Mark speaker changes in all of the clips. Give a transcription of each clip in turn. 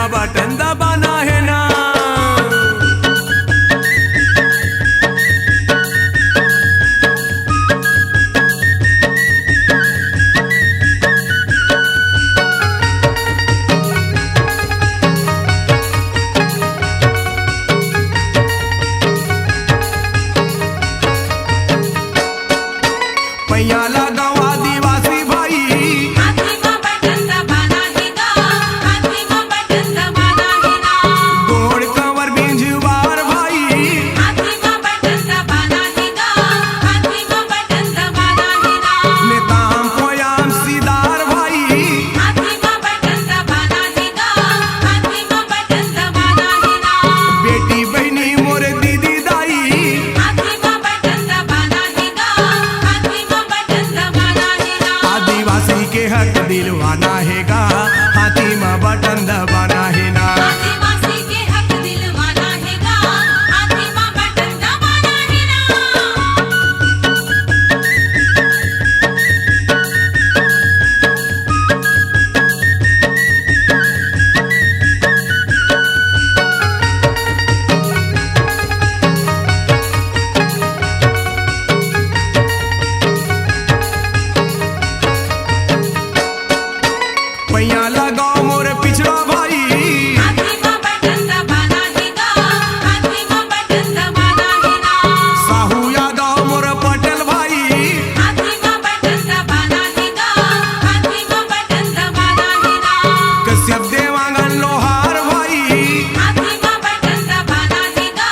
Speaker 1: में बटन दबाना है ना। पैया लगाओ आदिवासी भाई,
Speaker 2: हाथी में बटन दबाना है गा, हाथी में बटन दबाना है ना।
Speaker 1: गोड़ कंवर बिंजवार भाई,
Speaker 2: हाथी में बटन दबाना है गा, हाथी में बटन दबाना है ना।
Speaker 1: नेताम पोयाम सीदार भाई,
Speaker 2: हाथी में बटन दबाना है गा, हाथी में बटन दबाना है ना।
Speaker 1: बेटी बहनी मोर दीदी दाई,
Speaker 2: हाथी में बटन दबाना है गा, हाथी में बटन दबाना है ना।
Speaker 1: आदिवासी के हक दिलवाना है गा, हाथी में बटन दबाना है ना।
Speaker 2: आदिवासी के हक दिलवाना है गा, हाथी में बटन दबाना है ना।
Speaker 1: पैया लगाओ मोर पिछड़ा भाई,
Speaker 2: हाथी में बटन दबाना है गा, हाथी में बटन दबाना है ना।
Speaker 1: साहू यादव मोर पटेल भाई,
Speaker 2: हाथी में बटन दबाना है गा, हाथी में बटन दबाना है ना।
Speaker 1: कश्यप देवांगन लोहार भाई,
Speaker 2: हाथी में बटन दबाना है गा,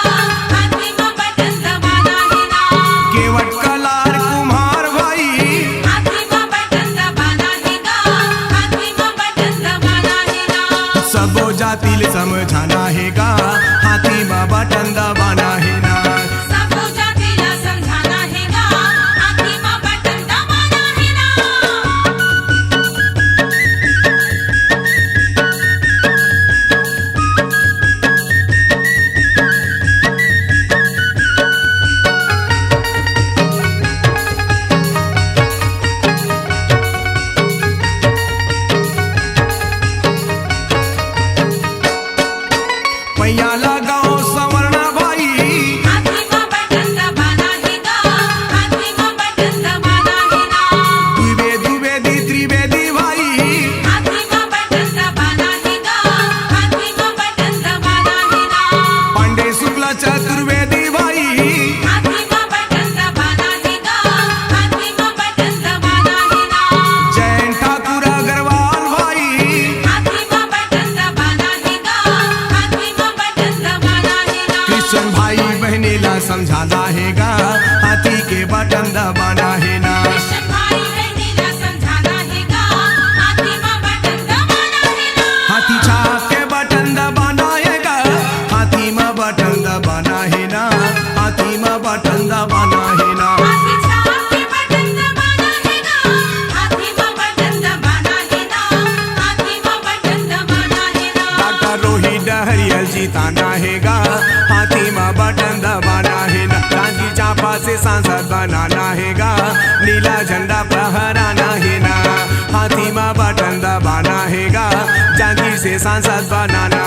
Speaker 2: हाथी में बटन दबाना है ना।
Speaker 1: केवट कलार कुम्हार भाई,
Speaker 2: हाथी में बटन दबाना है गा, हाथी में बटन दबाना है ना।
Speaker 1: सबो जातिल समझाना है गा, हाथी में बटन दबाना है ना।
Speaker 2: सबको जातिला समझाना है गा, हाथी में बटन दबाना है ना।
Speaker 1: पैया लगाओ सवर्णा भाई,
Speaker 2: हाथी में बटन दबाना है गा, हाथी में बटन दबाना है ना।
Speaker 1: द्विवेदी त्रिवेदी भाई,
Speaker 2: हाथी में बटन दबाना है गा, हाथी में बटन दबाना है ना।
Speaker 1: पांडे शुक्ला चतुर्वेदी भाई,
Speaker 2: हाथी में बटन दबाना है गा, हाथी में बटन दबाना है ना।
Speaker 1: जैन ठाकुर अग्रवाल भाई,
Speaker 2: हाथी में बटन दबाना है गा, हाथी में बटन दबाना है ना।
Speaker 1: कृष्ण भाई बहनीला समझाना है गा, हाथी के बटन दबाना है ना।
Speaker 2: कृष्ण भाई बहनीला समझाना है गा, हाथी में बटन दबाना है ना।
Speaker 1: हाथी छाप के बटन दबाना है गा, हाथी में बटन दबाना है ना। हाथी में बटन दबाना है ना।
Speaker 2: हाथी छाप के बटन दबाना है गा, हाथी में बटन दबाना है ना। हाथी में बटन दबाना है ना।
Speaker 1: डॉक्टर रोहित डहरियल जीताना है गा, हाथी में बटन दबाना है ना। जांजगीर चांपा से सांसद बनाना है गा, नीला झंडा फहराना है ना। हाथी में बटन दबाना है गा, जांजगीर से सांसद बनाना